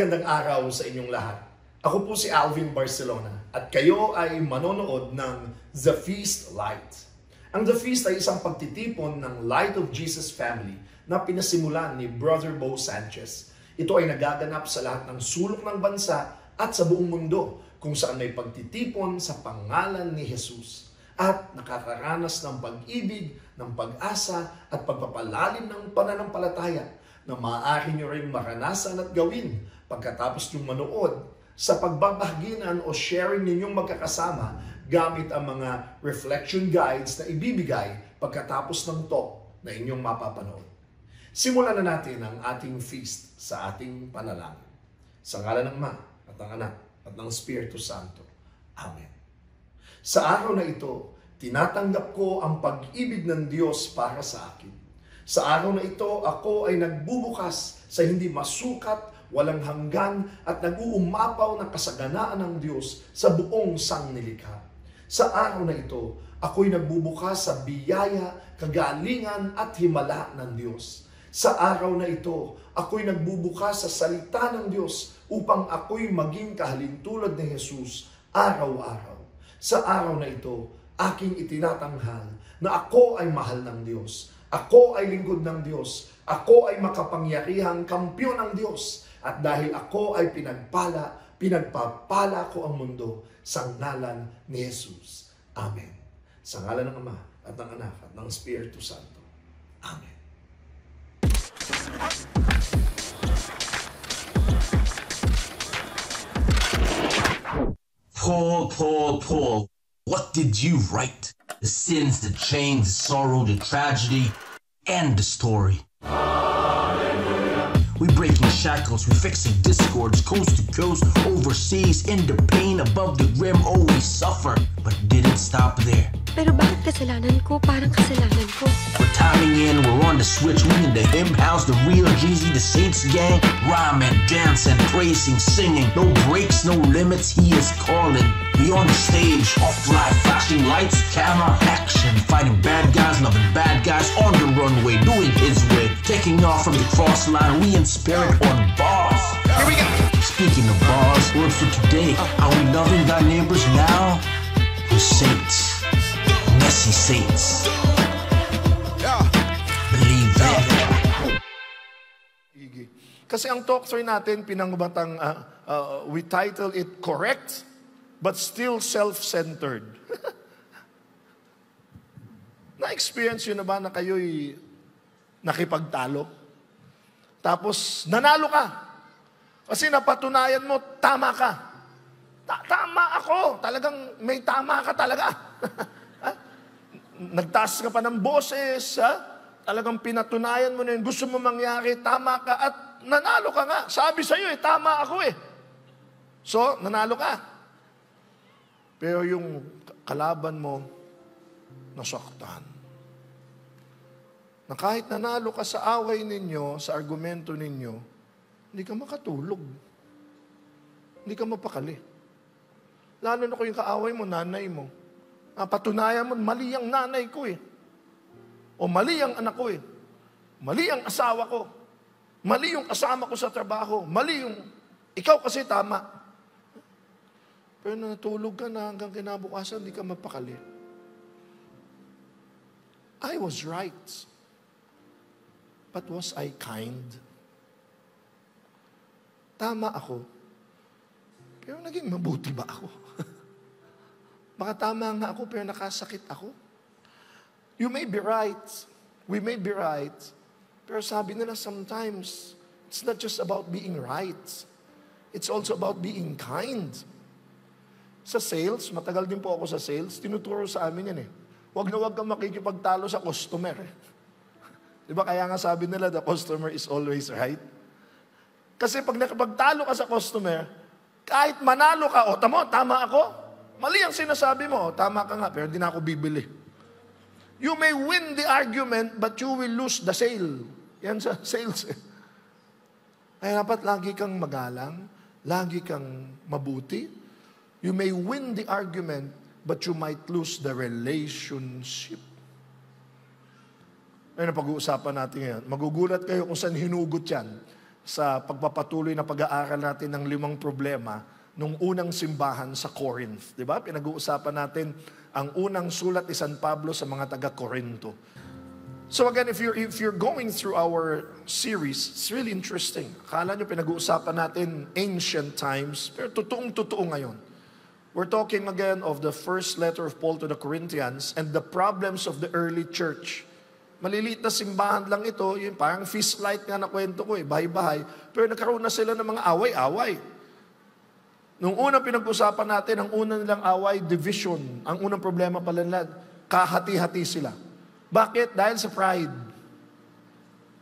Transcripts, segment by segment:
Magandang araw sa inyong lahat. Ako po si Alvin Barcelona at kayo ay manonood ng The Feast Light. Ang The Feast ay isang pagtitipon ng Light of Jesus Family na pinasimulan ni Brother Bo Sanchez. Ito ay nagaganap sa lahat ng sulok ng bansa at sa buong mundo kung saan may pagtitipon sa pangalan ni Jesus at nakakaranas ng pag-ibig, ng pag-asa at pagpapalalim ng pananampalataya na maaari nyo rin maranasan at gawin pagkatapos nyong manood sa pagbabahaginan o sharing ninyong magkakasama gamit ang mga reflection guides na ibibigay pagkatapos ng talk na inyong mapapanood. Simulan na natin ang ating feast sa ating panalangin. Sa ngalan ng Ama at ng Anak at ng Espiritu Santo. Amen. Sa araw na ito, tinatanggap ko ang pag-ibig ng Diyos para sa akin. Sa araw na ito, ako ay nagbubukas sa hindi masukat, walang hanggan at nag-uumapaw na kasaganaan ng Diyos sa buong sangnilikha. Sa araw na ito, ako'y nagbubukas sa biyaya, kagalingan at himala ng Diyos. Sa araw na ito, ako'y nagbubukas sa salita ng Diyos upang ako'y maging kahalintulad ni Jesus araw-araw. Sa araw na ito, aking itinatanghal na ako ay mahal ng Diyos. Ako ay lingkod ng Diyos. Ako ay makapangyarihang kampiyon ng Diyos. At dahil ako ay pinagpapala ko ang mundo sa ngalan ni Jesus. Amen. Sa ngalan ng Ama at ng Anak at ng Espiritu Santo. Amen. Paul, what did you write? The sins, the chains, the sorrow, the tragedy, and the story. We breaking shackles, we fixing discords, coast to coast, overseas, in the pain, above the rim, oh we suffer, but didn't stop there. Pero bakit kasalanan ko? Parang kasalanan ko. We're timing in, we're on the switch, we in the hymn house, the real Jeezy, the Saints gang, rhyme and dance and praising, singing, no breaks, no limits, he is calling. We on the stage, off live, flashing lights, camera, action, fighting bad guys, loving bad guys, on the runway, doing his way, taking off from the cross line, we in spirit on bars. Here we go. Speaking of bars, word for today, are we loving thy neighbors now? We're saints, messy saints. Believe that. Kasi ang talk show natin, pinangbatang, we title it Correct, but Still Self-Centered. Na-experience yun na ba na kayo'y nakipagtalo? Tapos, nanalo ka. Kasi napatunayan mo, tama ka. Tama ako. Talagang may tama ka talaga. Nagtaas ka pa ng boses. Talagang pinatunayan mo na yun. Gusto mo mangyari, tama ka. At nanalo ka nga. Sabi sa'yo tama ako So, nanalo ka. Pero yung kalaban mo, nasaktan. Na kahit nanalo ka sa away ninyo, sa argumento ninyo, hindi ka makatulog. Hindi ka mapakali. Lalo na kung yung kaaway mo, nanay mo. Patunayan mo, mali ang nanay ko O mali ang anak ko Mali ang asawa ko. Mali yung kasama ko sa trabaho. Mali yung, ikaw kasi tama. Pero natulog ka na hanggang kinabukasan, hindi ka mapakali. I was right. But was I kind? Tama ako. Pero naging mabuti ba ako? Baka tama nga ako, pero nakasakit ako. You may be right. We may be right. Pero sabi nila sometimes, it's not just about being right. It's also about being kind. Sa sales, matagal din po ako sa sales, tinuturo sa amin yan Huwag na huwag kang makikipagtalo sa customer. Diba kaya nga sabi nila, the customer is always right? Kasi pag nakipagtalo ka sa customer, kahit manalo ka, tama ako. Mali ang sinasabi mo, tama ka nga, pero hindi na ako bibili. You may win the argument, but you will lose the sale. Yan sa sales Kaya dapat lagi kang magalang, lagi kang mabuti. You may win the argument, but you might lose the relationship. Ayun ang pag-uusapan natin ngayon. Magugulat kayo kung saan hinugot yan. sa pagpapatuloy na pag-aaral natin ng 5 problema nung unang simbahan sa Corinth. Di ba? Pinag-uusapan natin ang unang sulat ni San Pablo sa mga taga-Corinto. So again, if you're going through our series, it's really interesting. Akala nyo pinag-uusapan natin ancient times, pero totoong-totoo ngayon. We're talking again of the first letter of Paul to the Corinthians and the problems of the early church. Maliliit na simbahan lang ito, yung parang feast light nga na kwento ko bahay-bahay, pero nagkaroon na sila ng mga away-away. Nung unang pinag-usapan natin, ang unang nilang away, division. Ang unang problema pala nila, kahati-hati sila. Bakit? Dahil sa pride.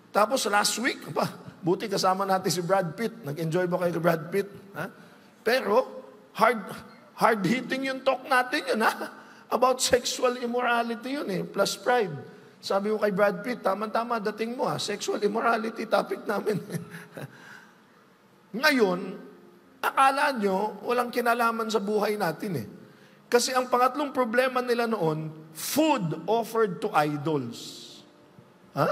Tapos last week, buti kasama natin si Brad Pitt. Nag-enjoy ba kayo kay Brad Pitt? Ha? Pero, hard-hitting yung talk natin yun, ha? About sexual immorality yun plus pride. Sabi ko kay Brad Pitt, tama-tama, dating mo sexual immorality topic namin. Ngayon, akala nyo, walang kinalaman sa buhay natin Kasi ang pangatlong problema nila noon, food offered to idols. Ha?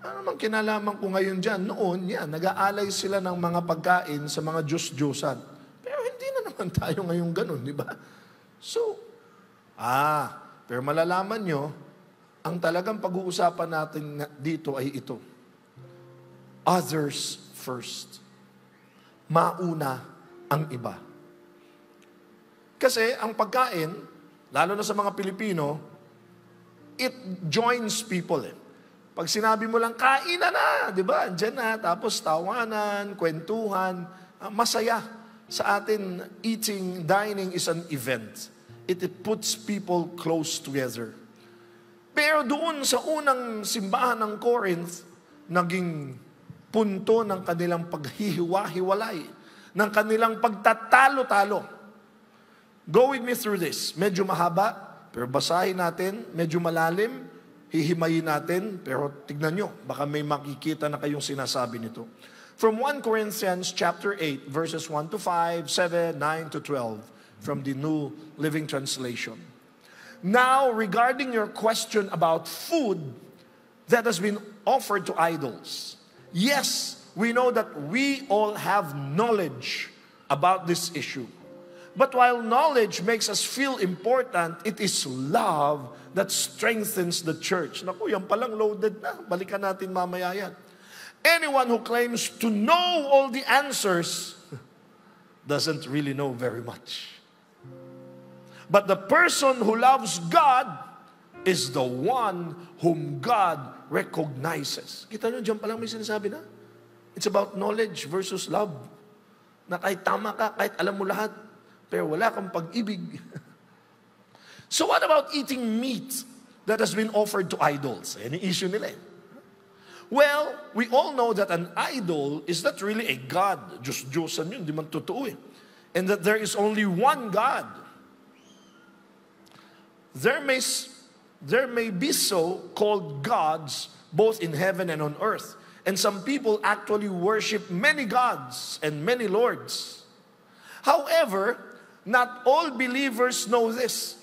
Ano mang kinalaman ko ngayon dyan? Noon, nag-aalay sila ng mga pagkain sa mga Diyos-Diyosan. Pero hindi na naman tayo ngayon ganun, di ba? So, pero malalaman nyo, ang talagang pag-uusapan natin dito ay ito. Others first. Mauna ang iba. Kasi ang pagkain, lalo na sa mga Pilipino, it joins people. Pag sinabi mo lang, kain na, di ba? Diyan na, tapos tawanan, kwentuhan, masaya. Sa atin, eating, dining is an event. It puts people close together. Pero doon sa unang simbahan ng Corinth, naging punto ng kanilang paghihiwa-hiwalay, ng kanilang pagtatalo-talo. Go with me through this. Medyo mahaba, pero basahin natin. Medyo malalim, hihimayin natin. Pero tignan nyo, baka may makikita na kayong sinasabi nito. From 1 Corinthians chapter 8, verses 1 to 5, 7, 9 to 12, from the New Living Translation. Now, regarding your question about food that has been offered to idols, yes, we know that we all have knowledge about this issue. But while knowledge makes us feel important, it is love that strengthens the church. Naku, yan palang loaded na. Balikan natin mamaya yan. Anyone who claims to know all the answers doesn't really know very much. But the person who loves God is the one whom God recognizes. Kita nyo, dyan palang may sinasabi na. It's about knowledge versus love. Na kahit tama ka, kahit alam mo lahat, pero wala kang pag-ibig. So what about eating meat that has been offered to idols? Yan yung issue nila Well, we all know that an idol is not really a God. Diyos-Diyosan yun, di man totoo And that there is only one God. There may be so-called gods both in heaven and on earth. And some people actually worship many gods and many lords. However, not all believers know this.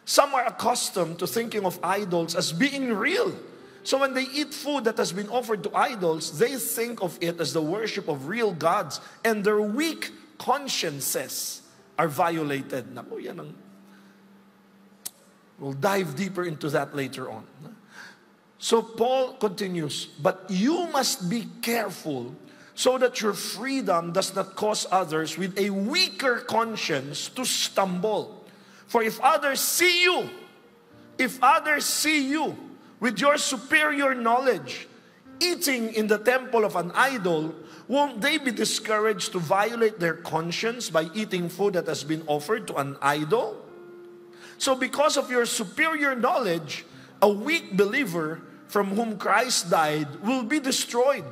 Some are accustomed to thinking of idols as being real. So when they eat food that has been offered to idols, they think of it as the worship of real gods. And their weak consciences are violated. Naku, yan ang... We'll dive deeper into that later on. So Paul continues, but you must be careful so that your freedom does not cause others with a weaker conscience to stumble. For if others see you with your superior knowledge eating in the temple of an idol, won't they be discouraged to violate their conscience by eating food that has been offered to an idol? So because of your superior knowledge, a weak believer from whom Christ died will be destroyed.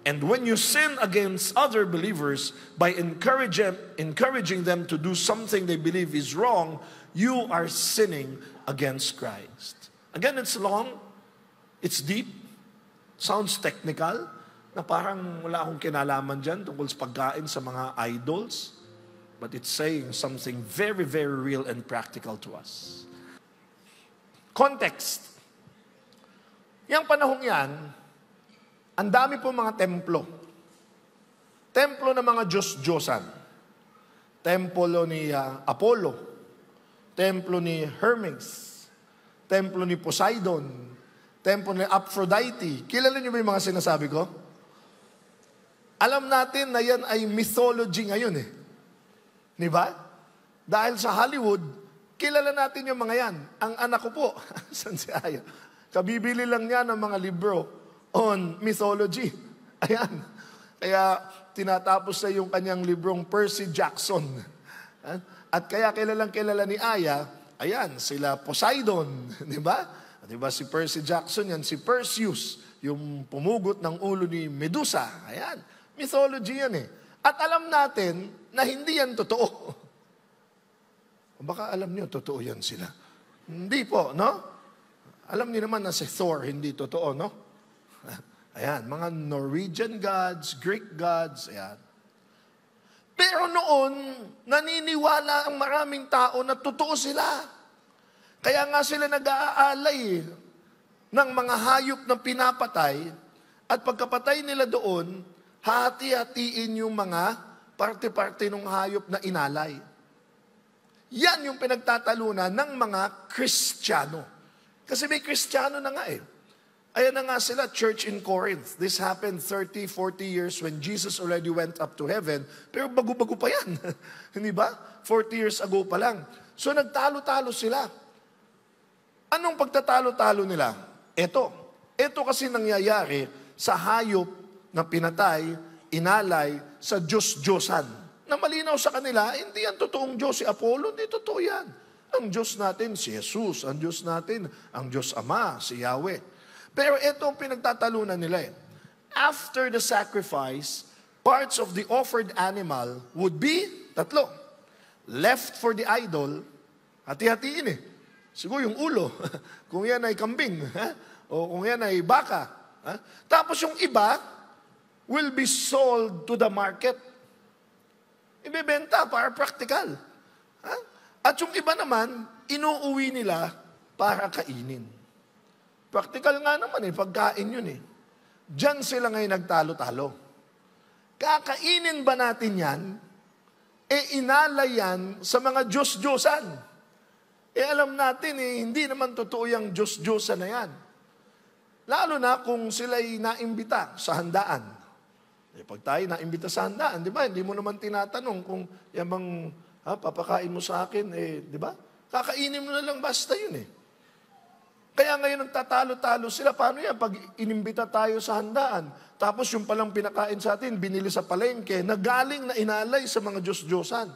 And when you sin against other believers by encouraging them to do something they believe is wrong, you are sinning against Christ. Again, it's long, it's deep, sounds technical, na parang wala akong kinalaman dyan tungkol sa pagkain sa mga idols. But it's saying something very, very real and practical to us. Context. Yang panahong yan, Ang dami po mga templo. Templo ng mga Diyos-Diyosan. Templo ni Apollo. Templo ni Hermes. Templo ni Poseidon. Templo ni Aphrodite. Kilala niyo ba yung mga sinasabi ko? Alam natin na yan ay mythology ngayon eh. Di ba? Dahil sa Hollywood, kilala natin yung mga yan. Ang anak ko po, san si Aya? Kabibili lang niya ng mga libro on mythology. Ayan. Kaya tinatapos na yung kanyang librong Percy Jackson. At kaya kilala ni Aya, ayan, sila Poseidon. Di ba? Di ba si Percy Jackson yan? Si Perseus, yung pumugot ng ulo ni Medusa. Ayan. Mythology yan eh. At alam natin na hindi yan totoo. Baka alam niyo, totoo yan sila. Hindi po, no? Alam niyo naman na si Thor, hindi totoo, no? Ayan, mga Norwegian gods, Greek gods, ayan. Pero noon, naniniwala ang maraming tao na totoo sila. Kaya nga sila nag-aalay ng mga hayop na pinapatay at pagkapatay nila doon, hati-hatiin yung mga parte-parte ng hayop na inalay. Yan yung pinagtatalunan ng mga Kristiyano. Kasi may Kristiyano na nga eh. Ayan na nga sila, church in Corinth. This happened 30, 40 years when Jesus already went up to heaven. Pero bago-bago pa yan. Hindi ba? 40 years ago pa lang. So nagtalo-talo sila. Anong pagtatalo-talo nila? Ito kasi nangyayari sa hayop na pinatay, inalay sa Diyos-Diyosan. Na malinaw sa kanila, hindi yan totoong Diyos. Si Apollo, hindi totoo yan. Ang Diyos natin, si Jesus. Ang Diyos natin, ang Diyos Ama, si Yahweh. Pero ito ang pinagtatalunan nila eh. After the sacrifice, parts of the offered animal would be, 3, left for the idol, hati-hatiin eh. Siguro yung ulo, kung yan ay kambing, o kung yan ay baka. Tapos yung iba, will be sold to the market. Ibebenta para practical. At yung iba naman, inuuwi nila para kainin. Practical nga naman eh, pagkain yun eh. Diyan sila ngayon nagtalo-talo. Kakainin ba natin yan? Inalay yan sa mga Diyos-Diyosan. Alam natin hindi naman totoo yung Diyos-Diyosan na yan. Lalo na kung sila'y naimbita sa handaan. Pag tayo naimbita sa handaan, di ba? Hindi mo naman tinatanong kung yan bang papakain mo sa akin, di ba? Kakainin mo na lang basta yun eh. Kaya ngayon nagtatalo-talo sila. Paano yan? Pag inimbita tayo sa handaan, tapos yung palang pinakain sa atin, binili sa palengke, na galing na inalay sa mga Diyos-Diyosan.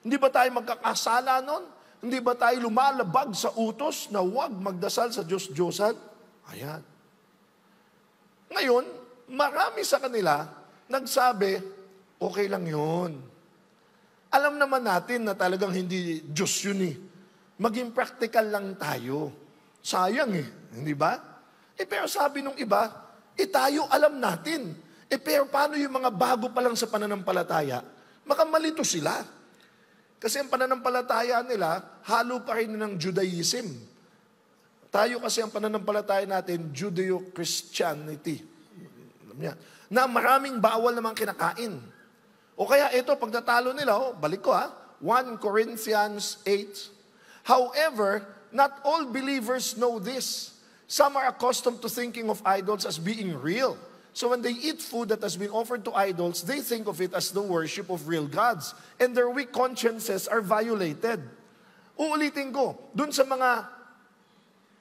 Hindi ba tayo magkakasala nun? Hindi ba tayo lumalabag sa utos na huwag magdasal sa Diyos-Diyosan? Ayan. Ngayon, marami sa kanila, nagsabi, okay lang yun. Alam naman natin na talagang hindi Diyos yun eh. Maging practical lang tayo. Sayang eh, hindi ba? Pero sabi nung iba, tayo alam natin. Pero paano yung mga bago pa lang sa pananampalataya? Makamalito sila. Kasi ang pananampalataya nila, halo pa rin ng Judaism. Tayo kasi ang pananampalataya natin, Judeo-Christianity. Alam niya. Na maraming bawal namang kinakain. O kaya ito, pagtatalo nila, balik ko 1 Corinthians 8. However, not all believers know this. Some are accustomed to thinking of idols as being real. So when they eat food that has been offered to idols, they think of it as the worship of real gods. And their weak consciences are violated. Uulitin ko, dun sa mga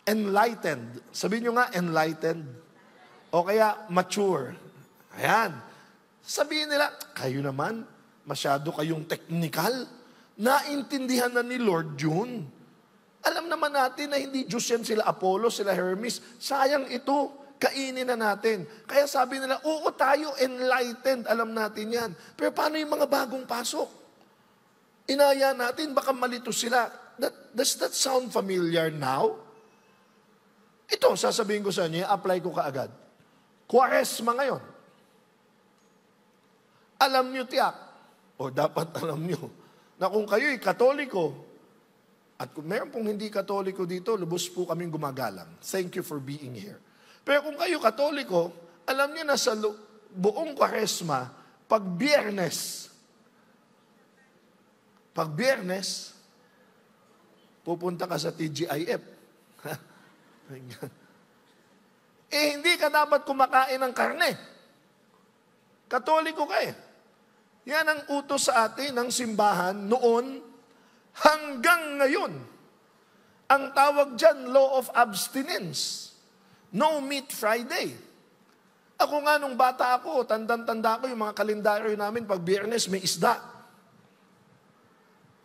enlightened. Sabihin nyo nga, enlightened. O kaya, mature. Ayan. Sabihin nila, kayo naman, masyado kayong technical. Naintindihan na ni Lord yun. Alam naman natin na hindi Diyos yan sila Apollo, sila Hermes. Sayang ito, kainin na natin. Kaya sabi nila, oo tayo enlightened, alam natin yan. Pero paano yung mga bagong pasok? Inaya natin, baka malito sila. Does that sound familiar now? Ito, sasabihin ko sa inyo, apply ko kaagad. Kwaresma ngayon. Alam nyo tiyak, o dapat alam nyo, na kung kayo'y Katoliko, at kung meron pong hindi Katoliko dito, lubos po kaming gumagalang. Thank you for being here. Pero kung kayo Katoliko, alam niyo na sa buong Kwaresma, pag Biyernes, pupunta ka sa TGIF. Hindi ka dapat kumakain ng karne. Katoliko ka eh. Yan ang utos sa atin ng simbahan noon hanggang ngayon. Ang tawag dyan, law of abstinence. No meat Friday. Ako nga nung bata ako, tandang-tanda ko yung mga kalendaryo namin, pag Biyernes may isda.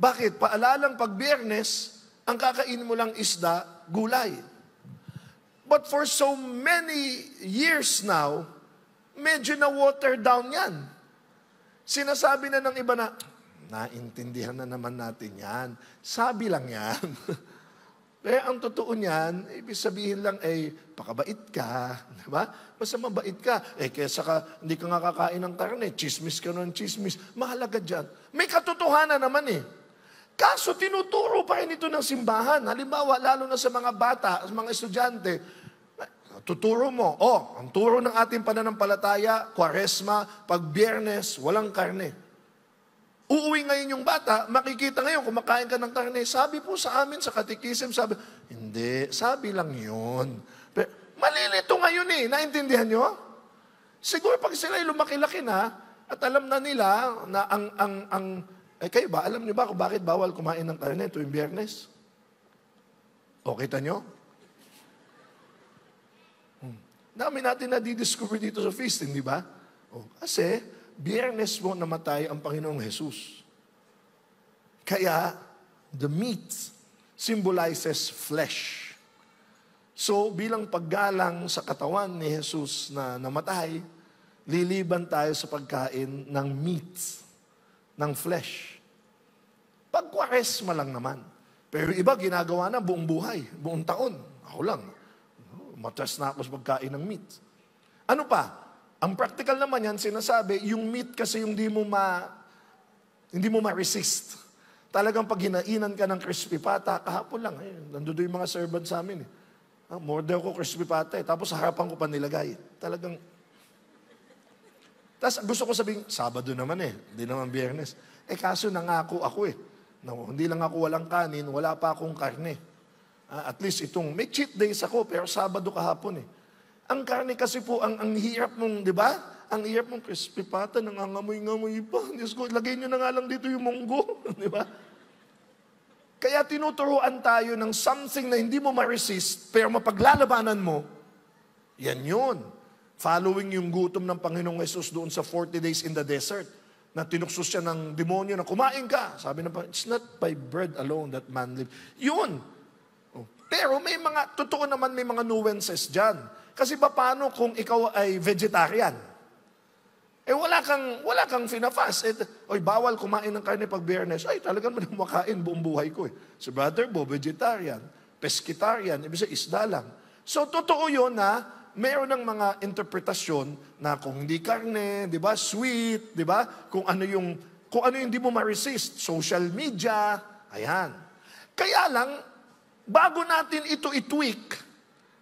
Bakit? Paalalang pag Biyernes, ang kakainin mo lang isda, gulay. But for so many years now, medyo na-water down yan. Sinasabi na ng iba na, naintindihan na naman natin yan. Sabi lang yan. Pero ang totoo niyan, ibig sabihin lang ay, pakabait ka. Diba? Basta mabait ka. Kesa hindi ka nga kakain ng karne, chismis ka ng chismis. Mahalaga dyan. May katotohanan naman eh. Kaso tinuturo pa rin ito ng simbahan. Halimbawa, lalo na sa mga bata, sa mga estudyante, tuturo mo, ang turo ng ating pananampalataya, Kwaresma, pag Biyernes, walang karne. Uuwi ngayon yung bata, makikita ngayon, kumakain ka ng karne. Sabi po sa amin, sa katekism, sabi, hindi, sabi lang yun. Pero, malilito ngayon eh, naintindihan nyo? Siguro pag sila lumaki-laki na, at alam na nila na kayo ba, alam niyo ba kung bakit bawal kumain ng karne tuwing Biyernes? O, kita nyo? Dami natin na didiscover dito sa feast, hindi ba? Kasi, Biyernes mo namatay ang Panginoong Jesus. Kaya, the meat symbolizes flesh. So, bilang paggalang sa katawan ni Jesus na namatay, liliban tayo sa pagkain ng meat, ng flesh. Pag Kwaresma lang naman. Pero iba ginagawa na buong buhay, buong taon. Ako lang. Matas na ako sa pagkain ng meat. Ano pa? Ang practical naman yan, sinasabi, yung meat kasi yung hindi mo ma-resist. Talagang pag hinainan ka ng crispy pata, kahapon lang, nandoon yung mga servant sa amin. Order ko crispy pata, tapos sa harapan ko pa nilagay. Talagang, tapos gusto ko sabihin, Sabado naman hindi naman Biyernes. Kaso nangako ako hindi lang ako walang kanin, wala pa akong karne. At least may cheat days ako, pero Sabado kahapon Ang karne kasi po, ang hirap mong, di ba? Ang hirap mong crispy pata, nangangamoy-ngamoy pa. Diyos ko, lagay nyo na nga lang dito yung munggo. Di ba? Kaya tinuturuan tayo ng something na hindi mo ma-resist, pero mapaglalabanan mo, yan yun. Following yung gutom ng Panginoong Jesus doon sa 40 days in the desert, na tinuksos siya ng demonyo na kumain ka. Sabi ng Panginoon, it's not by bread alone that man lives. Yun. Pero totoo naman may mga nuances dyan. Kasi paano kung ikaw ay vegetarian? Wala kang fina-fast. Bawal kumain ng karne pag Biyernes. Talagang makain buong buhay ko Si brother Bo, vegetarian, pescatarian, ibig sabihin isda lang. So, totoo yun na meron ng mga interpretasyon na kung hindi karne, di ba, sweet, di ba, kung ano yung hindi mo ma-resist, social media, ayan. Kaya lang, bago natin ito i-tweak,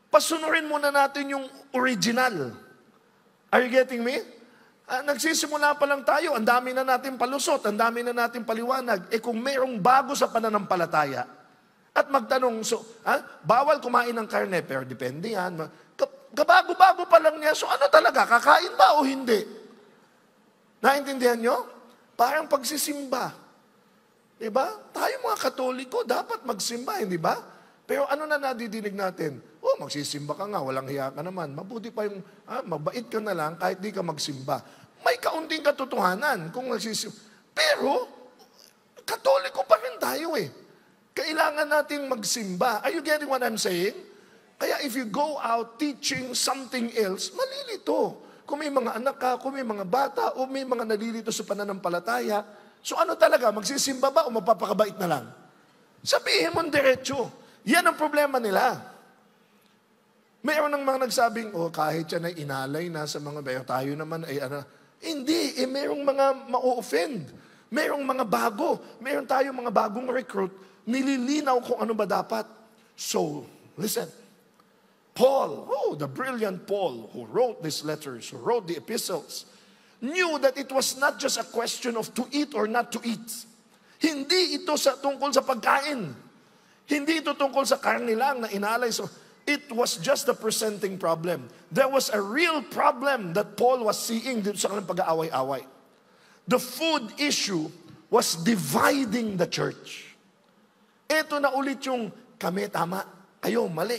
pasunurin muna natin yung original. Are you getting me? Nagsisimula pa lang tayo, ang dami na natin palusot, ang dami na natin paliwanag. Kung mayroong bago sa pananampalataya, at magtanong, bawal kumain ng karne, pero depende yan. Kabago-bago pa lang niya, so ano talaga, kakain ba o hindi? Naintindihan nyo? Parang pagsisimba. Diba? Tayo mga Katoliko, dapat magsimba, hindi ba? Pero ano na nadidinig natin? Magsisimba ka nga, walang hiya ka naman. Mabuti pa yung, mabait ka na lang kahit di ka magsimba. May kaunting katotohanan kung nagsisimba. Pero, Katoliko pa rin tayo Kailangan natin magsimba. Are you getting what I'm saying? Kaya if you go out teaching something else, malilito. Kung may mga anak ka, kung may mga bata, o may mga nalilito sa pananampalataya, so ano talaga, magsisimba ba o mapapakabait na lang? Sabihin mo diretso. Yan ang problema nila. Mayroon ng mga nagsabing, kahit yan ay inalay na sa mga bayo, tayo naman ay Hindi, mayroong mga ma-offend. Mayroong mga bago. Mayroon tayo mga bagong recruit, nililinaw kung ano ba dapat. So, listen. Paul, the brilliant Paul who wrote these letters, who wrote the epistles, knew that it was not just a question of to eat or not to eat. Hindi ito tungkol sa pagkain. Hindi ito tungkol sa karne lang na inalay. So, it was just the presenting problem. There was a real problem that Paul was seeing dito sa kanilang pag-aaway-away. The food issue was dividing the church. Ito na ulit yung kami tama, kayo mali.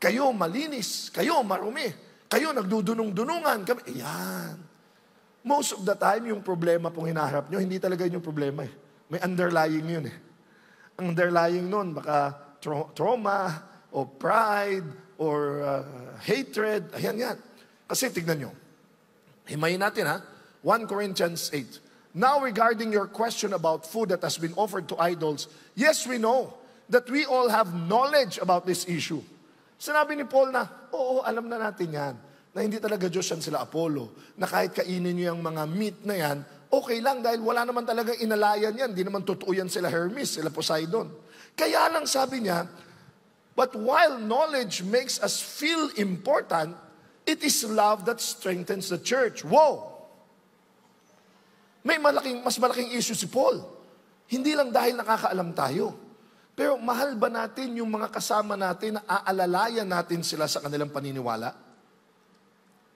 Kayo malinis, kayo marumi, kayo nagdudunong-dunungan. Ayan. Most of the time, yung problema pong hinaharap nyo, hindi talaga yun yung problema eh. May underlying yun eh. Ang underlying nun, baka trauma, o pride, or hatred. Ayan yan. Kasi tignan nyo. Himayin natin ha. 1 Corinthians 8. Now regarding your question about food that has been offered to idols, yes, we know that we all have knowledge about this issue. Sinabi ni Paul na, oo, alam na natin yan. Na hindi talaga Diyos yan sila Apollo. Na kahit kainin nyo yung mga meat na yan, okay lang dahil wala naman talaga inalayan yan. Di naman totoo yan sila Hermes, sila Poseidon. Kaya lang sabi niya, but while knowledge makes us feel important, it is love that strengthens the church. Wow! May mas malaking issue si Paul. Hindi lang dahil nakakaalam tayo. Pero mahal ba natin yung mga kasama natin na aalalayan natin sila sa kanilang paniniwala?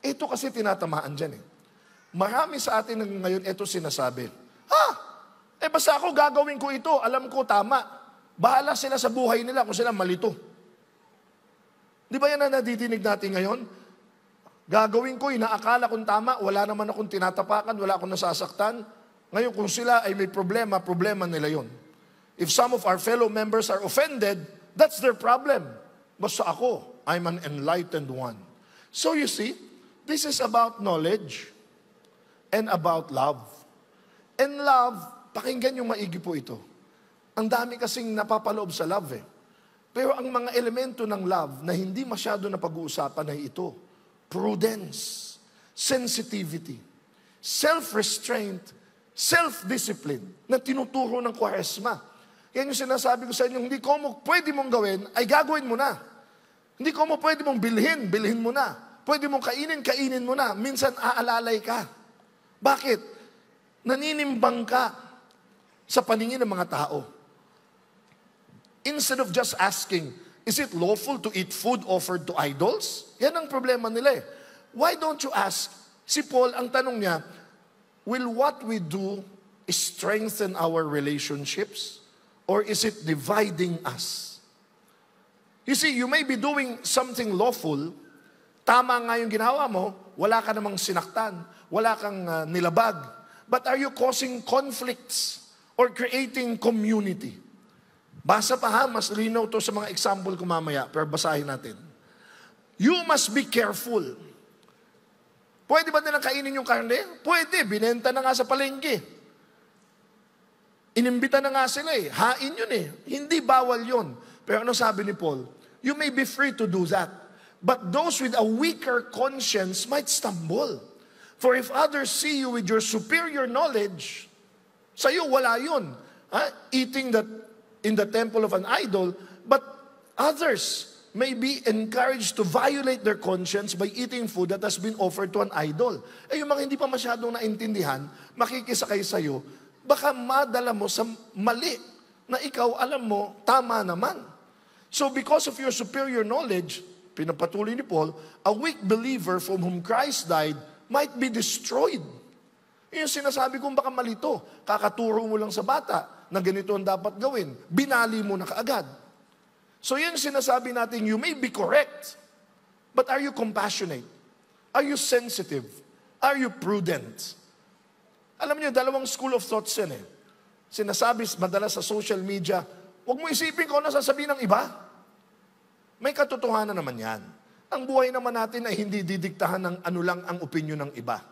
Ito kasi tinatamaan dyan eh. Marami sa atin ngayon ito sinasabi. Basta ako gagawin ko ito, alam ko tama. Bahala sila sa buhay nila kung sila malito. Di ba yan na nadidinig natin ngayon? Gagawin ko, inaakala kong tama, wala naman akong tinatapakan, wala akong nasasaktan. Ngayon kung sila ay may problema, problema nila yon. If some of our fellow members are offended, that's their problem. Basta ako, I'm an enlightened one. So you see, this is about knowledge and about love. And love, pakinggan yung maigi po ito. Ang dami kasing napapaloob sa love eh. Pero ang mga elemento ng love na hindi masyado na pag-uusapan ay ito. Prudence, sensitivity, self-restraint, self-discipline na tinuturo ng Kwaresma. Yan yung sinasabi ko sa inyo, hindi ko mo pwede mong gawin, ay gagawin mo na. Hindi ko mo pwede mong bilhin mo na. Pwede mong kainin mo na. Minsan aalalay ka. Bakit? Naninimbang ka sa paningin ng mga tao. Instead of just asking, is it lawful to eat food offered to idols? Yan ang problema nila eh. Why don't you ask? Si Paul, ang tanong niya, will what we do strengthen our relationships? Or is it dividing us? You see, you may be doing something lawful. Tama nga yung ginawa mo, wala ka namang sinaktan, wala kang nilabag. But are you causing conflicts or creating community? Basa pa ha, mas linaw to sa mga example ko mamaya, pero basahin natin. You must be careful. Pwede ba nilang kainin yung karne? Pwede, binenta na nga sa palengke. Inimbita na nga sila eh. Hain yun eh. Hindi bawal yun. Pero ano sabi ni Paul? You may be free to do that. But those with a weaker conscience might stumble. For if others see you with your superior knowledge, sa'yo wala yun. Eating that in the temple of an idol, but others may be encouraged to violate their conscience by eating food that has been offered to an idol. Yung mga hindi pa masyadong naintindihan, makikisakay sa'yo, baka madala mo sa mali na ikaw alam mo, tama naman. So because of your superior knowledge, pinapatuloy ni Paul, a weak believer from whom Christ died might be destroyed. Yung sinasabi kong baka malito, kakaturo mo lang sa bata na ganito ang dapat gawin, binali mo na kaagad. So yun sinasabi natin, you may be correct, but are you compassionate? Are you sensitive? Are you prudent? Alam niyo, dalawang school of thoughts yan eh. Sinasabi madalas sa social media, huwag mo isipin kung ano sasabihin ng iba. May katotohanan naman yan. Ang buhay naman natin ay hindi didiktahan ng ano lang ang opinion ng iba.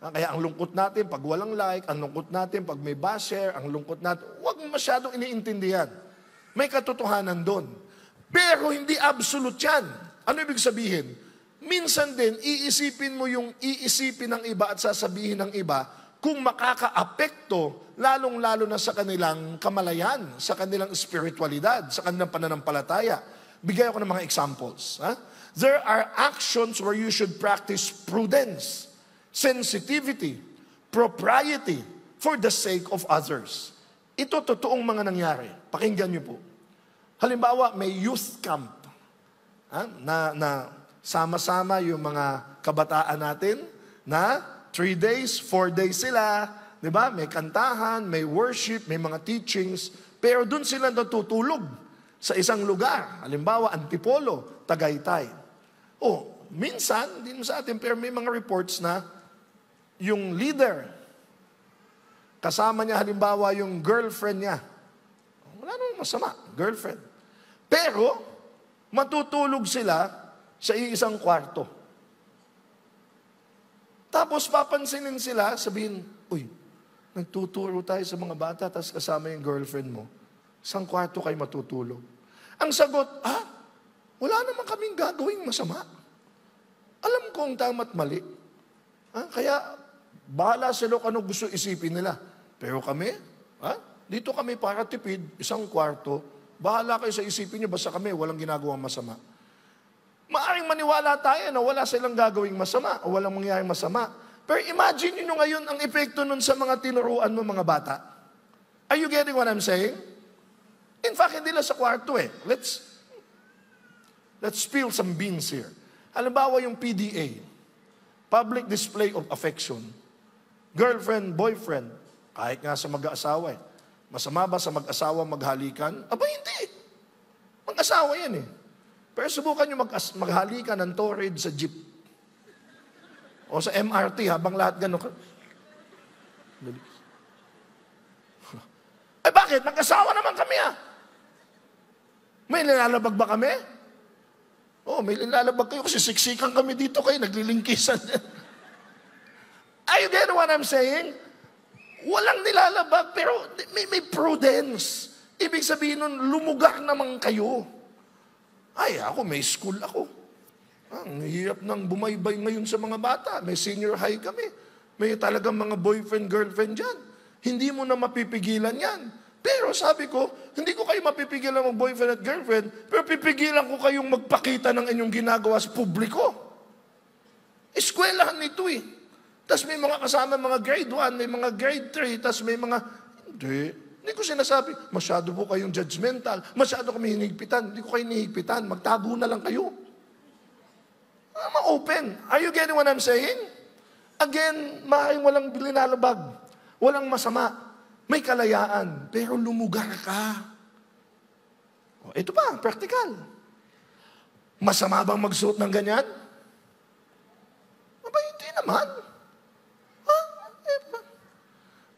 Kaya ang lungkot natin pag walang like, ang lungkot natin pag may basher, ang lungkot natin, huwag masyadong iniintindihan. May katotohanan doon. Pero hindi absolute yan. Ano ibig sabihin? Minsan din, iisipin mo yung iisipin ng iba at sasabihin ng iba kung makaka-apekto, lalong-lalo na sa kanilang kamalayan, sa kanilang spiritualidad, sa kanilang pananampalataya. Bigay ako ng mga examples. There are actions where you should practice prudence, sensitivity, propriety, for the sake of others. Ito totoong mga nangyari. Pakinggan niyo po. Halimbawa, may youth camp na sama-sama yung mga kabataan natin na 3 days, 4 days sila, di ba? May kantahan, may worship, may mga teachings, pero dun sila natutulog sa isang lugar. Halimbawa, Antipolo, Tagaytay. Minsan, hindi mo sa atin, pero may mga reports na yung leader, kasama niya halimbawa yung girlfriend niya. Wala namang masama, girlfriend. Pero, matutulog sila sa isang kwarto. Tapos papansinin sila, sabihin, uy, nagtuturo tayo sa mga bata, tapos kasama yung girlfriend mo. Isang kwarto kayo matutulog. Ang sagot, wala naman kaming gagawing masama. Alam ko ang tama't mali. Kaya, bahala sila kung ano gusto isipin nila. Pero kami, dito kami para tipid, isang kwarto, bahala kayo sa isipin niyo, basta kami, walang ginagawang masama. Maaring maniwala tayo na wala silang gagawing masama o walang mangyaring masama. Pero imagine niyo ngayon ang epekto nun sa mga tinuruan mo mga bata. Are you getting what I'm saying? In fact, hindi lang sa kwarto Let's spill some beans here. Halimbawa yung PDA, Public Display of Affection. Girlfriend, boyfriend, kahit nga sa mag-aasawa Masama ba sa mag-asawa maghalikan? Aba, hindi. Mag-asawa yan Pero subukan nyo maghalikan ng torrid sa jeep. O sa MRT habang lahat gano'n. Bakit? Mag-asawa naman kami May nilalabag ba kami? May nilalabag kayo kasi siksikan kami dito kayo, naglilingkisan. Are you getting what I'm saying? Walang nilalabag, pero may prudence. Ibig sabihin nun, lumugar naman kayo. Ako, may school ako. Ang hirap nang bumaybay ngayon sa mga bata. May senior high kami. May talagang mga boyfriend, girlfriend dyan. Hindi mo na mapipigilan yan. Pero sabi ko, hindi ko kayo mapipigilan ng boyfriend at girlfriend, pero pipigilan ko kayong magpakita ng inyong ginagawa sa publiko. Eskwelahan nito Tapos may mga kasama mga grade 1, may mga grade 3, tapos may mga, hindi ko sinasabi, masyado po kayong judgmental, masyado kami hinihigpitan, hindi ko kayo hinihigpitan, magtago na lang kayo. Ma-open. Are you getting what I'm saying? Again, maaaring walang bilinalabag, walang masama, may kalayaan, pero lumugar ka. Ito pa, practical. Masama bang magsuot ng ganyan? Hindi naman.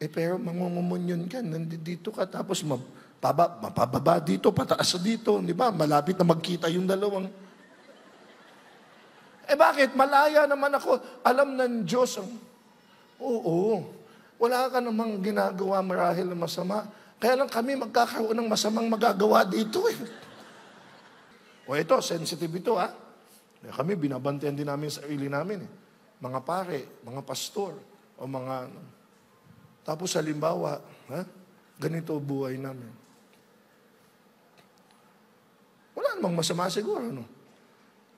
Pero mangungumunyon ka, nandito ka, tapos mapababa dito, pataas dito, di ba? Malapit na magkita yung dalawang. Bakit? Malaya naman ako. Alam ng Diyos. Wala ka namang ginagawa marahil na masama. Kaya lang kami magkakaroon ng masamang magagawa dito ito, sensitive ito Kami binabantayan din namin sa sarili namin Mga pare, mga pastor, o mga... Tapos halimbawa, ganito buhay namin. Wala namang masama siguro,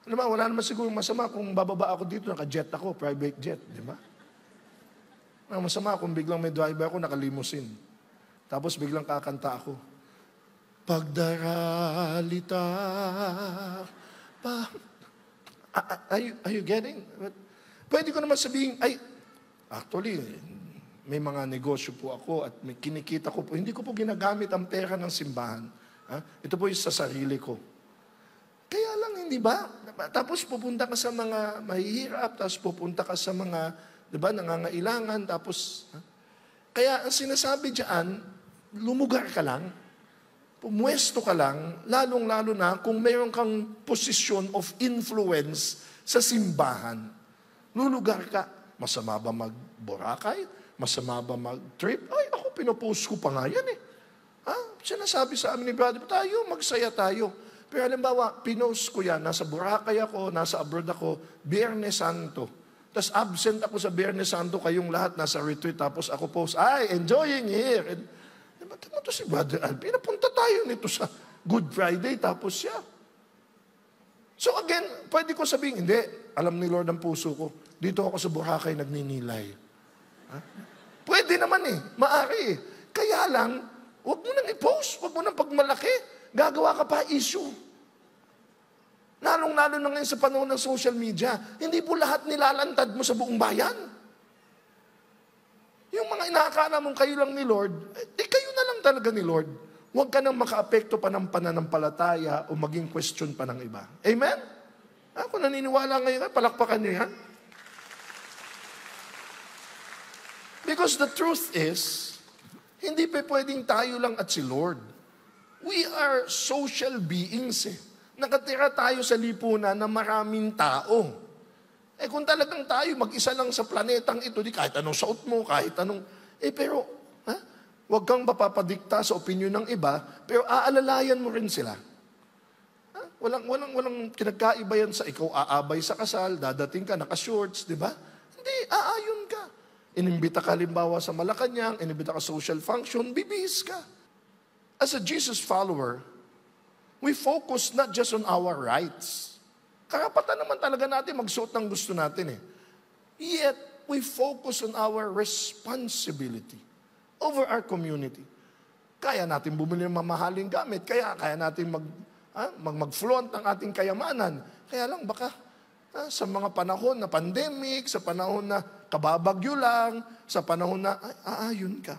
wala namang siguro masama kung bababa ako dito, naka-jet ako, private jet, di ba? Ang masama kung biglang may driver ako, naka-limousine. Tapos biglang kakanta ako. Pagdaralita pa. Are you getting? Pwede ko naman sabihin, actually, may mga negosyo po ako at may kinikita ko po. Hindi ko po ginagamit ang pera ng simbahan. Ito po yung sa sarili ko. Kaya lang, hindi ba? Tapos pupunta ka sa mga mahihirap, tapos pupunta ka sa mga, di ba, nangangailangan, tapos, kaya ang sinasabi dyan, lumugar ka lang, pumwesto ka lang, lalong-lalo na kung mayroon kang posisyon of influence sa simbahan. Lulugar ka. Masama ba mag-Boracay? Masama ba mag-trip? Ako pinopost ko pa nga yan Sinasabi sa amin ni brother, magsaya tayo. Pero halimbawa, pinost ko yan, nasa Boracay ako, nasa abroad ako, Biyernes Santo. Tapos absent ako sa Biyernes Santo, kayong lahat nasa retreat, tapos ako post, enjoying here. Ba't mo to si Brother Alvin? Napunta tayo nito sa Good Friday, tapos siya. So again, pwede ko sabihin, hindi, alam ni Lord ang puso ko. Dito ako sa Boracay nagninilay. Ha? Pwede naman maari Kaya lang, huwag mo nang i-post, huwag mo nang pagmalaki. Gagawa ka pa issue. Lalong-lalo na ngayon sa panahon ng social media, hindi po lahat nilalantad mo sa buong bayan. Yung mga inaakala mong kayo lang ni Lord, kayo na lang talaga ni Lord. Huwag ka nang makaapekto pa ng pananampalataya o maging question pa ng iba. Amen? Ako naniniwala ngayon, palakpakan niyo yan. Because the truth is, hindi pa pwedeng tayo lang at si Lord. We are social beings Nakatira tayo sa lipunan na maraming tao. Kung talagang tayo mag-isa lang sa planetang ito, di kahit anong suot mo, kahit anong... pero, huwag kang mapapadikta sa opinyon ng iba, pero aalalayan mo rin sila. Walang kinagkaiba yan sa ikaw aabay sa kasal, dadating ka, naka-shorts, di ba? Hindi, aayon ka. Inimbita ka halimbawa sa Malacanang, inimbita ka social function, bibihis ka. As a Jesus follower, we focus not just on our rights. Karapatan naman talaga natin magsuot ng gusto natin Yet, we focus on our responsibility over our community. Kaya natin bumili ng mamahaling gamit, kaya natin mag-flaunt ng ating kayamanan. Kaya lang baka sa mga panahon na pandemic, sa panahon na kababagyo lang, sa panahon na aayon ka.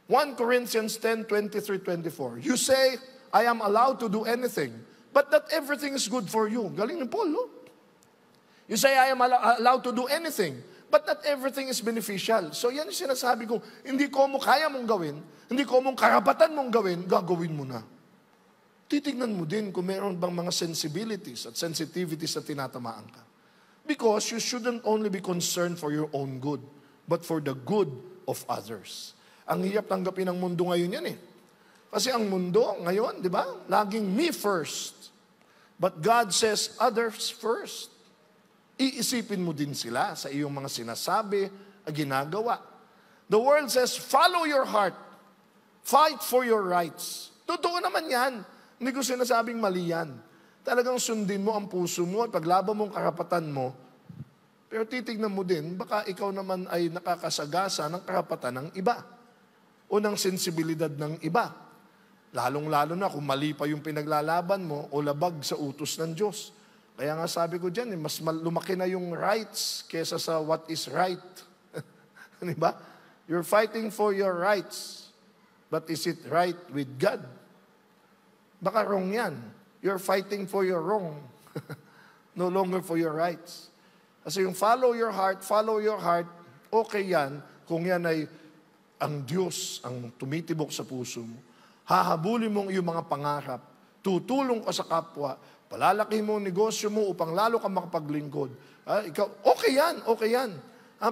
1 Corinthians 10:23-24. You say, I am allowed to do anything, but not everything is good for you. Galing ni Paul, You say, I am allowed to do anything, but not everything is beneficial. So yan yung sinasabi ko, hindi ko mo kaya mong gawin, hindi ko mong karapatan mong gawin, gagawin mo na. Titignan mo din kung meron bang mga sensibilities at sensitivities na tinatamaan ka. Because you shouldn't only be concerned for your own good, but for the good of others. Ang hirap tanggapin ng mundo ngayon yan Kasi ang mundo ngayon, di ba? Laging me first. But God says others first. Iisipin mo din sila sa iyong mga sinasabi at ginagawa. The world says, follow your heart. Fight for your rights. Totoo naman yan. Hindi ko sinasabing mali yan. Talagang sundin mo ang puso mo at paglaban mo ang karapatan mo. Pero titignan mo din, baka ikaw naman ay nakakasagasa ng karapatan ng iba o ng sensibilidad ng iba. Lalong-lalo na kung mali pa yung pinaglalaban mo o labag sa utos ng Diyos. Kaya nga sabi ko dyan, mas lumaki na yung rights kesa sa what is right. Diba? You're fighting for your rights. But is it right with God? Baka wrong yan. You're fighting for your wrong. No longer for your rights. Kasi yung follow your heart, okay yan kung yan ay ang Diyos ang tumitibok sa puso mo. Hahabulin mo ang iyong mga pangarap. Tutulong ka sa kapwa. Palalaki mo ang negosyo mo upang lalo ka makapaglingkod. Okay yan.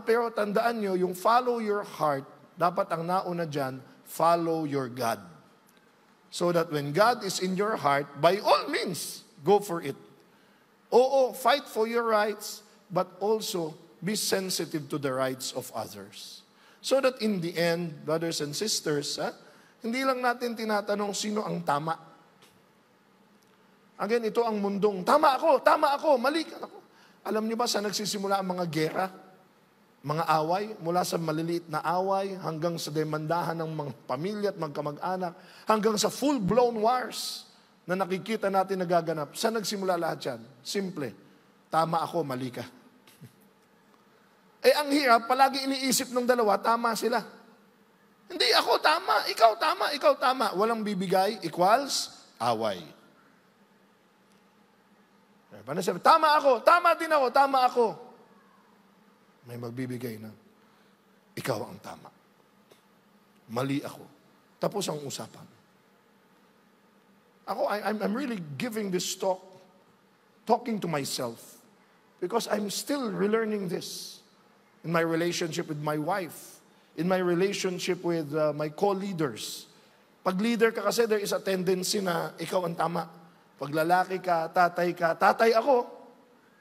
Pero tandaan nyo, yung follow your heart, dapat ang nauna dyan, follow your God. So that when God is in your heart, by all means, go for it. Oo, fight for your rights, but also be sensitive to the rights of others. So that in the end, brothers and sisters, hindi lang natin tinatanong sino ang tama. Again, ito ang mundong, tama ako, mali ako. Alam niyo ba saan nagsisimula ang mga gera? Mga away, mula sa maliliit na away, hanggang sa demandahan ng mga pamilya at magkamag-anak, hanggang sa full-blown wars na nakikita natin nagaganap. Saan nagsimula lahat yan? Simple, tama ako, mali ka. Ang hirap, palagi iniisip ng dalawa, tama sila. Hindi, ako tama, ikaw tama. Walang bibigay, equals, away. Paano sabi, tama ako. May magbibigay na, ikaw ang tama. Mali ako. Tapos ang usapan. I'm really giving this talk, talking to myself, because I'm still relearning this. In my relationship with my wife, in my relationship with my co-leaders. Pag leader ka kasi, there is a tendency na ikaw ang tama. Pag lalaki ka, tatay ako,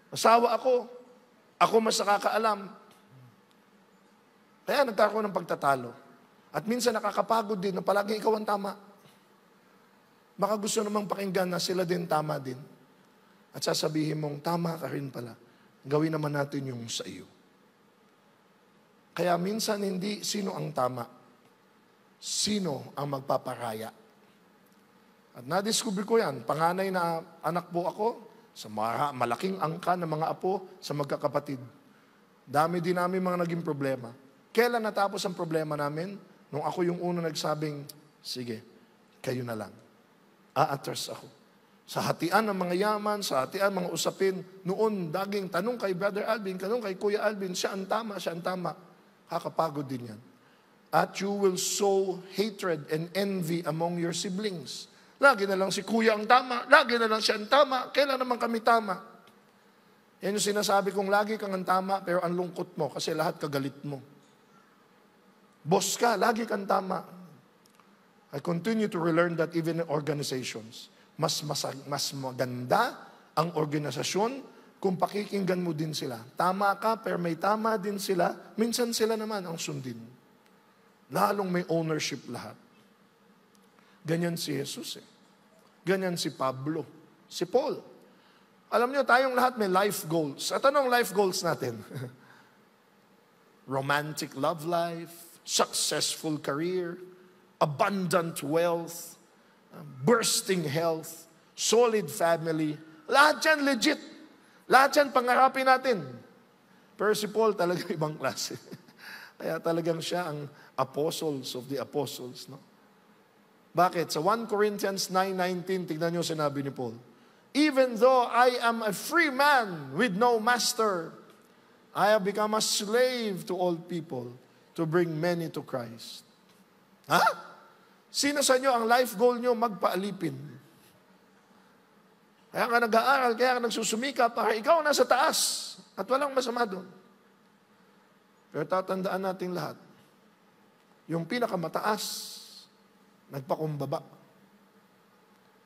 asawa ako mas nakakaalam. Kaya nagkaroon ng pagtatalo. At minsan nakakapagod din na palagi ikaw ang tama. Baka gusto namang pakinggan na sila din tama din. At sasabihin mong, tama ka rin pala. Gawin naman natin yung sa iyo. Kaya minsan hindi sino ang tama, sino ang magpaparaya. At na-discover ko yan, panganay na anak po ako, sa malaking angka ng mga apo sa magkakapatid. Dami din namin mga naging problema. Kailan natapos ang problema namin? Nung ako yung una nagsabing, sige, kayo na lang. Aatras ako. Sa hatian ng mga yaman, sa hatian mga usapin, noon daging tanong kay Brother Alvin, tanong kay Kuya Alvin, siya ang tama, siya ang tama. Kakapagod din yan. At you will sow hatred and envy among your siblings. Lagi na lang si Kuya ang tama, lagi na lang siya ang tama, kailan naman kami tama? Yan yung sinasabi kong lagi kang ang tama, pero ang lungkot mo kasi lahat kagalit mo. Boss ka, lagi kang tama. I continue to relearn that even in organizations, mas maganda ang organisasyon kung pakikinggan mo din sila. Tama ka, pero may tama din sila. Minsan sila naman ang sundin. Lalong may ownership lahat. Ganyan si Jesus eh. Ganyan si Pablo. Si Paul. Alam niyo, tayong lahat may life goals. At anong life goals natin? Romantic love life, successful career, abundant wealth, bursting health, solid family. Lahat yan legit. Lahat yan pangarapin natin. Pero si Paul talaga ibang klase. Kaya talagang siya ang apostles of the apostles. No? Bakit? Sa 1 Corinthians 9:19, tignan nyo sinabi ni Paul, even though I am a free man with no master, I have become a slave to all people to bring many to Christ. Ha? Sino sa inyo ang life goal nyo magpaalipin? Kaya ka nag-aaral, kaya ka nagsusumika para ikaw nasa taas at walang masama doon. Pero tatandaan natin lahat, yung pinakamataas, nagpakumbaba.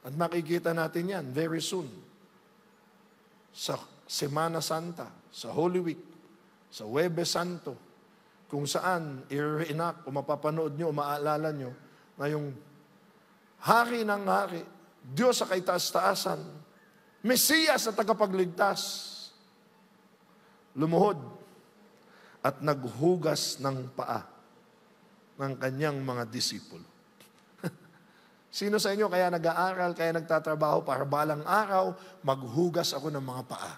At makikita natin yan very soon. Sa Semana Santa, sa Holy Week, sa Huwebes Santo, kung saan i-reenact o mapapanood nyo o maaalala nyo na yung hari ng hari, Diyos sa kaitaas-taasan, Mesiyas na tagapagligtas, lumuhod at naghugas ng paa ng kanyang mga disipulo. Sino sa inyo kaya nag-aaral, kaya nagtatrabaho para balang araw, maghugas ako ng mga paa?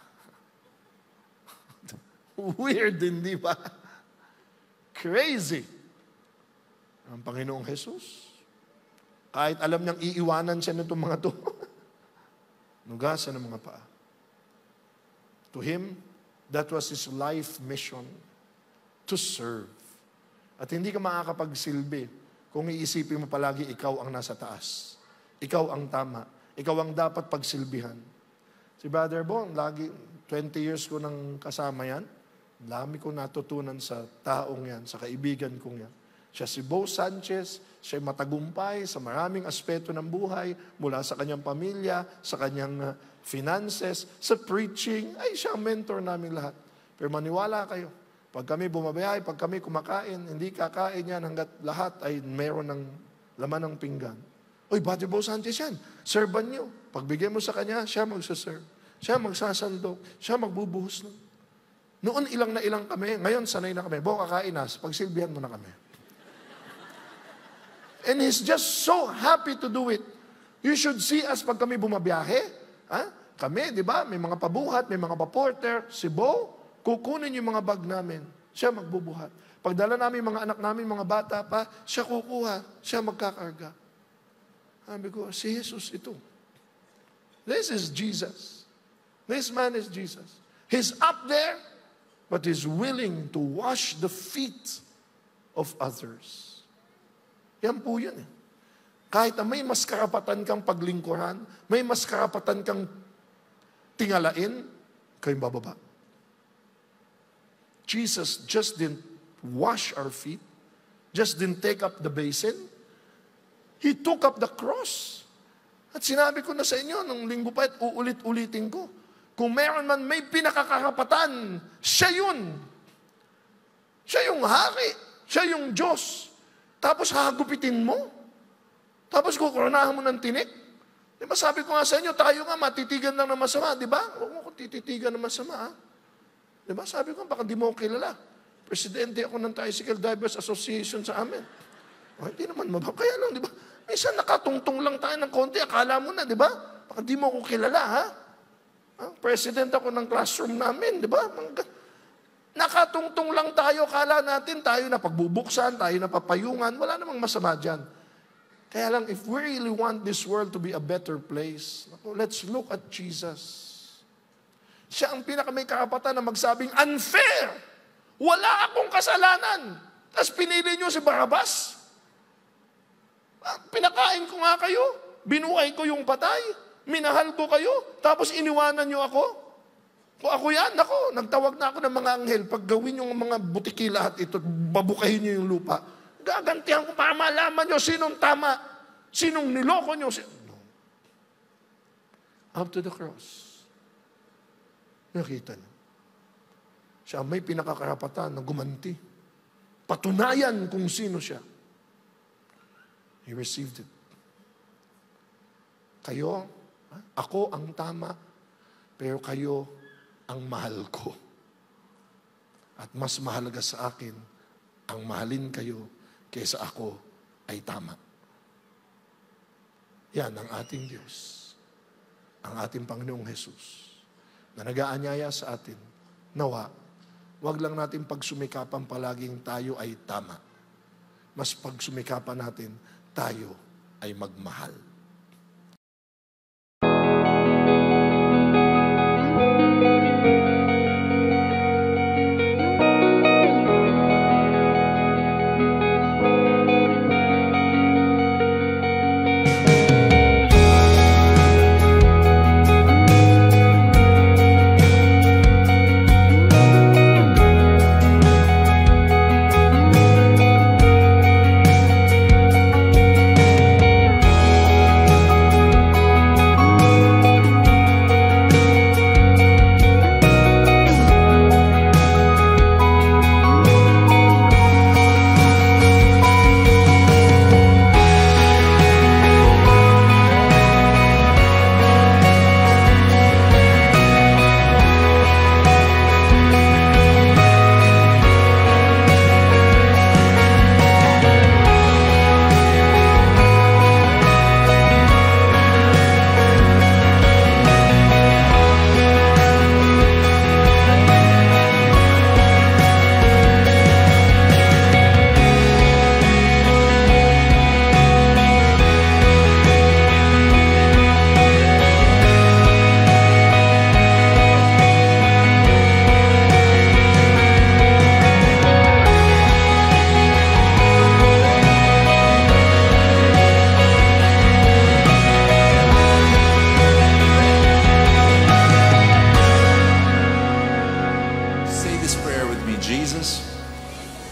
Weird din, di ba? Crazy. Ang Panginoong Jesus, kahit alam niyang iiwanan siya nitong mga to, nugasan ng mga paa. To him, that was his life mission, to serve. At hindi ka makakapagsilbi kung iisipin mo palagi ikaw ang nasa taas. Ikaw ang tama. Ikaw ang dapat pagsilbihan. Si Brother Bong, lagi, 20 years ko nang kasama yan. Dami ko natutunan sa taong yan, sa kaibigan kong yan. Siya si Bo Sanchez, siya matagumpay sa maraming aspeto ng buhay, mula sa kanyang pamilya, sa kanyang finances, sa preaching. Ay, siya ang mentor namin lahat. Pero maniwala kayo, pag kami bumabiyahe, pag kami kumakain, hindi kakain yan hanggat lahat ay meron ng laman ng pinggan. Oy, Brother Bo Sanchez yan, serban nyo. Pagbigyan mo sa kanya, siya magsaserve. Siya magsasandok. Siya magbubuhos. Noon ilang na ilang kami, ngayon sanay na kami. Bo, kakain na, pagsilbihan mo na kami. And he's just so happy to do it. You should see us pag kami bumabiyahe. Ha? Kami, di ba? May mga pabuhat, may mga paporter. Si Bo, kukunin yung mga bag namin. Siya magbubuhat. Pagdala namin mga anak namin, mga bata pa, siya kukuha. Siya magkakarga. Sabi ko, si Jesus ito. This is Jesus. This man is Jesus. He's up there, but he's willing to wash the feet of others. Yan po yun eh. Kahit na may mas karapatan kang paglingkuran, may mas karapatan kang tingalain, kayong bababa. Jesus just didn't wash our feet, just didn't take up the basin. He took up the cross. At sinabi ko na sa inyo, nung linggo pa, at uulit-ulitin ko, kung meron man may pinakakarapatan, siya yun. Siya yung hari. Siya yung Diyos. Tapos hagupitin mo. Tapos kukoronahan mo ng tinik. Di ba sabi ko nga sa inyo, tayo nga matitigan lang ng masama, di ba? Huwag mo ko tititigan ng masama, ha? Di ba? Sabi ko, baka di mo kilala. Presidente ako ng Tricycle Drivers Association sa amin. O, hindi naman mababa. Kaya lang, di ba? Minsan nakatungtong lang tayo ng konti, akala mo na, di ba? Baka di mo ko kilala, ha? President ako ng classroom namin, di ba? Nakatungtong lang tayo, akala natin tayo na pagbubuksan, tayo na papayungan, wala namang masama dyan. Kaya lang, if we really want this world to be a better place, let's look at Jesus. Siya ang may karapatan na magsabing, unfair! Wala akong kasalanan! Tapos pinili niyo si Barrabas? Pinakain ko nga kayo, binuhay ko yung patay, minahal ko kayo, tapos iniwanan niyo ako? Kung ako yan, nagtawag na ako ng mga anghel, pag gawin yung mga butiki lahat ito, babukahin niyo yung lupa. Gagantihan ko para malaman nyo sinong tama, sinong niloko nyo. No. Up to the cross. Nakita nyo. Siya may pinakakarapatan na gumanti. Patunayan kung sino siya. He received it. Kayo, ako ang tama, pero kayo ang mahal ko. At mas mahalaga sa akin ang mahalin kayo kaysa ako ay tama. Yan ang ating Diyos, ang ating Panginoong Jesus, na nag-aanyaya sa atin. Nawa, wag lang natin pagsumikapan palaging tayo ay tama. Mas pagsumikapan natin, tayo ay magmahal.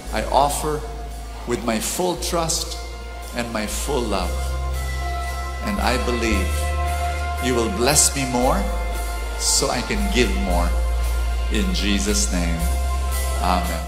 I offer with my full trust and my full love. And I believe you will bless me more so I can give more. In Jesus' name, amen.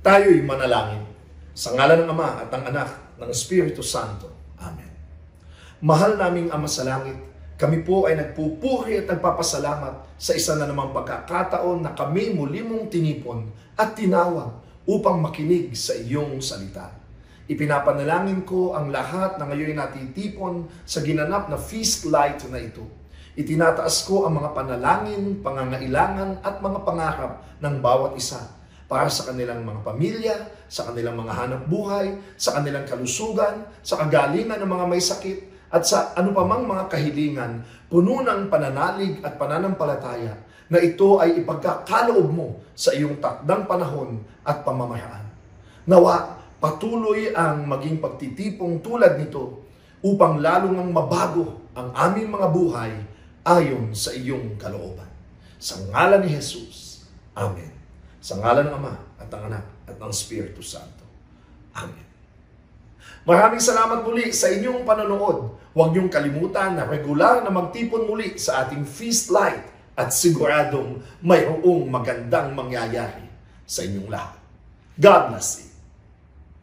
Tayo'y manalangin. Sa ngalan ng Ama at ng Anak ng Espiritu Santo. Amen. Mahal naming Ama sa langit, kami po ay nagpupuri at nagpapasalamat sa isa na namang pagkakataon na kami muli mong tinipon at tinawag upang makinig sa iyong salita. Ipinapanalangin ko ang lahat na ngayon natitipon sa ginanap na feast light na ito. Itinataas ko ang mga panalangin, pangangailangan at mga pangarap ng bawat isa para sa kanilang mga pamilya, sa kanilang mga hanap buhay, sa kanilang kalusugan, sa kagalingan ng mga may sakit, at sa anupamang mga kahilingan, puno ng pananalig at pananampalataya na ito ay ipagkakaloob mo sa iyong takdang panahon at pamamaraan. Nawa, patuloy ang maging pagtitipong tulad nito upang lalong ang mabago ang aming mga buhay ayon sa iyong kalooban. Sa ngalan ni Jesus. Amen. Sa ngalan ng Ama at ng Anak at ng Espiritu Santo. Amen. Maraming salamat muli sa inyong panonood. Huwag niyong kalimutan na regular na magtipon muli sa ating Feast Light at siguradong mayroong magandang mangyayari sa inyong lahat. God bless you.